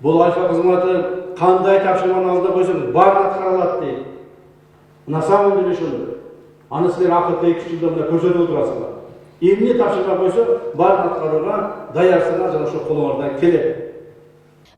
Бұл альфа қызматы қандай тапшырманы алды қойсын, барын атқара алады дейді. На самом деле шынды. Аны сіздер ақырғы 2 жылда мына көрсетіп отырасыңдар. Емне тапшырма қойса, барын атқаруға даярсыңар, жана ошо қолыңыздан келеді.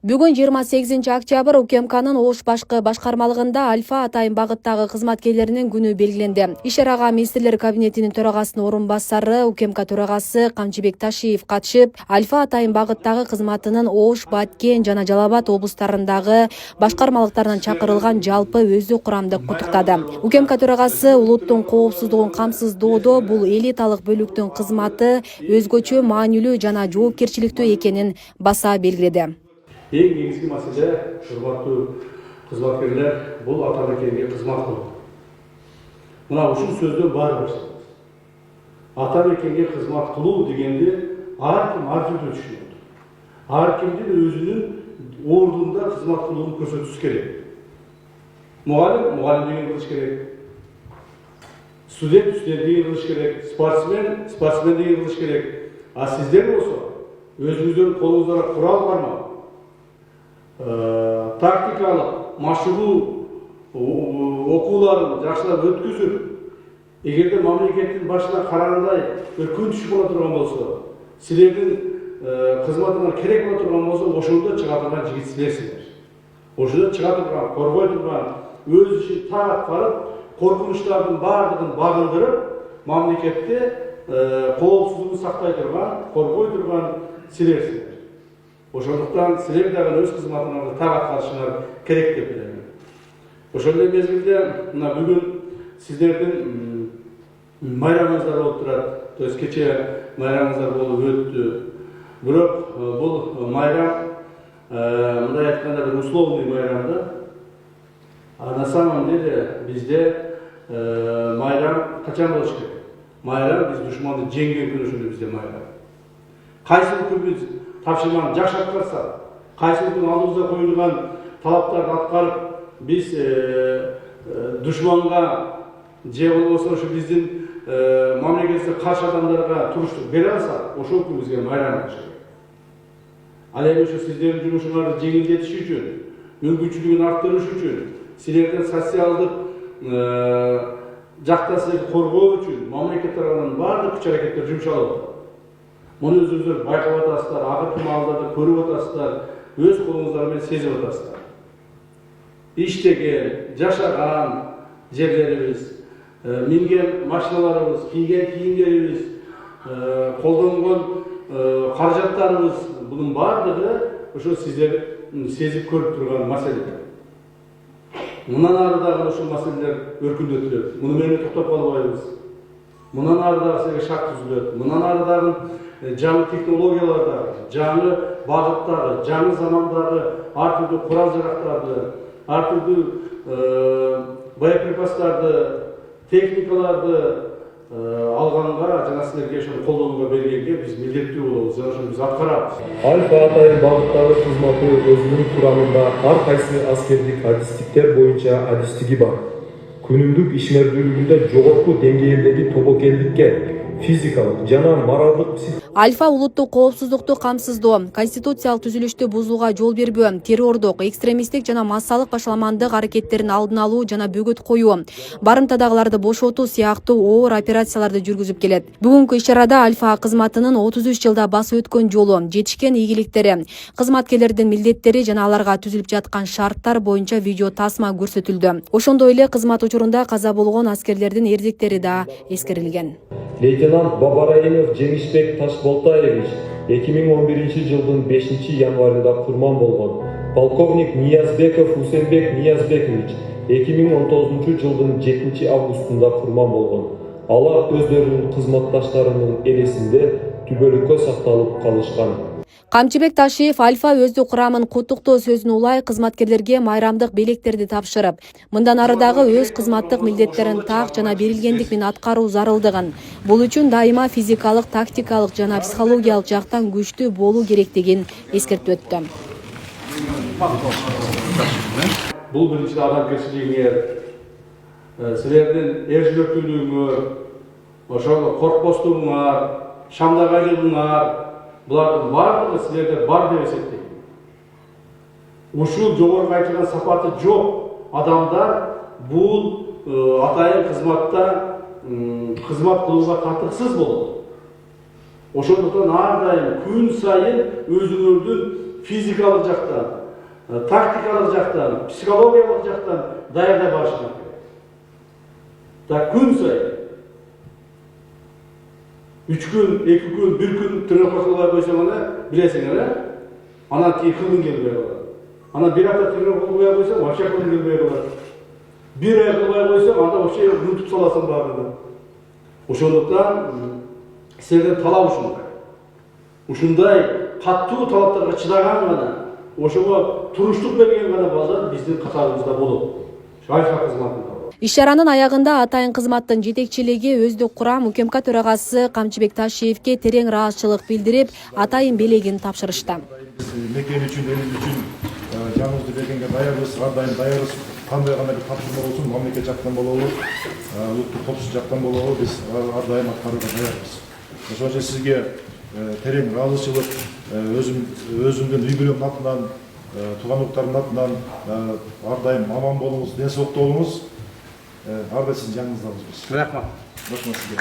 Бүгін 28 октябрь УКМКнын Ош башкы башкармалыгында Альфа атайын багыттагы кызматкерлеринин күнү белгиленди. Иш-чарага министрлер кабинетинин төрагасынын орун басары УКМК төрагасы Камчыбек Ташиев катышып, Альфа атайын багыттагы кызматынын Ош, Баткен жана Жалал Абад облустарындагы башкармалыктарынан чакырылган жалпы өзү курамдык куттуктады. УКМК төрагасы улуттун коопсуздугун камсыздоодо бул элиталык бөлүктүн кызматы өзгөчө маанилүү жана жоопкерчиликтүү экенин баса белгиледи. Ең негізгі мәселе, құрметті қызметкерлер, бұл атамекенге қызмат қылу. Мына үшін сөзден бар болсын. Атамекенге қызмат қылу дегенде әркім әртүрлі түсінеді. Әркімден өзінің орнында қызмат қылуын көрсетуі керек. Мұғалім деген қылыш керек. Студент деген қылыш керек. Спортсмен деген қылыш керек. А сіздер болса, өзіңізден қолыңызда құрал бар ма? Тактикалық, машығу оқуларын жақсылап өткізіп, егерде мемлекеттің башына қарағандай бір күн түсіп бола тұрған болса, сіздердің қызметіңіз керек бола тұрған болса, ошондо чыга турган жигит силерсиңер. Ошондо чыга турган, коргой турган, өз ишин так аткарып, коркунучтардын бардыгын багындырып, мамлекетте коопсуздугун сактай турган, коргой турган силерсиңер. Ошондуктан силер дагы өз кызматыңарды так аткарышыңар керек деп билем. Ошондой мезгилде мына бүгүн сиздердин майрамыңыздар болуп турат. То есть кече майрамыңыздар болуп өттү. Бирок бул майрам мындай айтканда бир условный майрам да. А на самом деле бизде майрам качан болуш керек? Майрам биз душманды жеңген күнү ошондо бизде майрам. Кайсы күн биз тапшырманы жакшы аткарса, кайсы күн алдыбызга коюлган талаптарды аткарып, биз душманга же болбосо ушу биздин мамлекетке каршы адамдарга туруштук бере алсак, ошол күн бизге майрам болуш. Ал эми ушу сиздердин жумушуңарды жеңилдетиш үчүн, мүмкүнчүлүгүн арттырыш үчүн, силердин социалдык жакта силерди коргоо үчүн мамлекет тарабынан баардык күч-аракеттер жумшалып. Мұны өзіңіздер байқап атасыздар, ақырғы малдарды көріп атасыздар, өз қолыңыздармен сезіп атасыздар. Иштеген, жашаған жерлеріміз, минген машиналарымыз, кийген киімдеріміз, қолданған қаражаттарымыз, бұның барлығы ошо сіздер сезіп көріп тұрған мәселелер. Мұнан арыдағы ошо мәселелер өркүндөтүлөт. Мұны менен токтоп калбайбыз. Мұнан арыдағы сізге шарт түзүлөт. Мұнан арыдағы жаңы технологияларда, жаңы бағыттағы, жаңы замандағы артүрлі құрал-жарақтарды, артүрлі боеприпастарды, техникаларды алғанға, жана силерге колдонууга бергенге биз милдеттүү болобуз, жана ошону биз аткарабыз. Альфа атайын багыттагы кызматы өзүнүн курамында ар кайсы аскердик адистиктер боюнча адистиги бар. Күнүмдүк ишмердүүлүгүндө жогорку деңгээлдеги тобокелдикке, физикалык жана моралдык Альфа улуттук коопсуздукту камсыздоо, конституциялык түзүлүштү бузууга жол бербөө, террордук, экстремисттик жана массалык башаламандык аракеттерин алдын алуу жана бөгөт коюу, барымтадагыларды бошотуу сыяктуу оор операцияларды жүргүзүп келет. Бүгүнкү иш-чарада Альфа кызматынын 33 жылда басып өткөн жолу, жетишкен ийгиликтери, кызматкерлердин милдеттери жана аларга түзүлүп жаткан шарттар боюнча видео тасма көрсөтүлдү. Ошондой эле кызмат учурунда каза болгон аскерлердин эрдиктери да эскерилген. Лейтенант Бабараимов Жеңишбек Ташболтаевич 2011 жылдын 5 январында курман болгон. Полковник Ниязбеков Усенбек Ниязбекович 2019 жылдын 7 августунда курман болгон. Алар өздөрүнүн кызматташтарынын элесинде түбөлүккө сакталып калышкан. Камчыбек Ташиев Альфа өздүк курамын куттуктоо сөзүн улай кызматкерлерге майрамдык белектерди тапшырып, мындан арыдагы өз кызматтык милдеттерин так жана берилгендик менен аткаруу зарылдыгын, бул үчүн дайыма физикалык, тактикалык жана психологиялык жактан күчтүү болуу керектигин эскертип өттү. Бул биринчи адамгерчилигиңер, силердин эржүлөктүүлүгүңөр, ошол коркпостугуңар, шамдагайлыгыңар, булардын бардыгы силерде бар деп эсептейм. ушул жогорку айтылган сапаты жок адамдар бул атайын кызматта кызмат кылууга катыксыз болот. Ошондуктан ар дайым күн сайын өзүңөрдүн физикалык жактан, тактикалык жактан, психологиялык жактан даярдап барышыңар керек. Так күн сайын 3 күн, 2 күн, 1 күн тренировка кылбай койсоң ана билесиңер, анан кийин кылгың келбей калат. Анан 1 апта тренировка кылбай койсоң, вообще кылгың келбей калат. 1 ай кылбай койсоң, анда вообще унутуп саласың баарын. Ошондуктан силерден талап ушундай. Ушундай каттуу талаптарга чыдаган гана, ошого туруштук берген гана балдар биздин катарыбызда болот. Альфа кызматында. Иш-чаранын аягында атайын кызматтын жетекчилиги өздүк курам УКМК төрагасы Камчыбек Ташиевке терең ыраазычылык билдирип, атайын белегин тапшырышты. Мекен үчүн, эл үчүн жаңыбызды бергенге даярбыз, ар дайым даярбыз. Кандай гана бир тапшырма болсун, мамлекет жактан болобу, улуттук коопсуздук жактан болобу, биз ар дайым аткарууга даярбыз. Ошон үчүн сизге терең ыраазычылык, өзүмдүн үй бүлөмдүн атынан, тууган уктарымдын атынан ар дайым аман болуңуз, ден соолукта болуңуз. Ар дайым сиздин жаныңыздабыз. Рахмат. Рахмат сизге.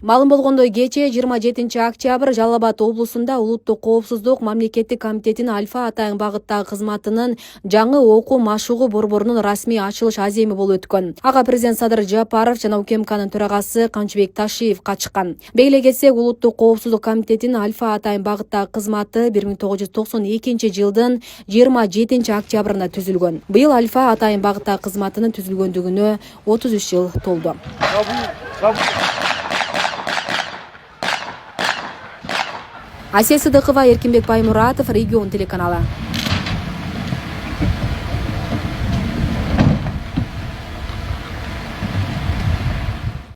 Малым болгондой кечээ 27 октябрь Жалал Абад облусунда улуттук коопсуздук мамлекеттик комитетинин Альфа атайын багыттагы кызматынын жаңы окуу машыгуу борборунун расмий ачылыш аземи болуп өткөн. Ага президент Садыр Жапаров жана УКМКнын төрагасы Камчыбек Ташиев катышкан. Белгилей кетсек, улуттук коопсуздук комитетинин Альфа атайын багыттагы кызматы 1992 жылдын 27 октябрында түзүлгөн. Быйыл Альфа атайын багыттагы кызматынын түзүлгөндүгүнө 33 жыл толду. Асия Сыдыкова, Эркинбек Баймуратов, Регион телеканалы.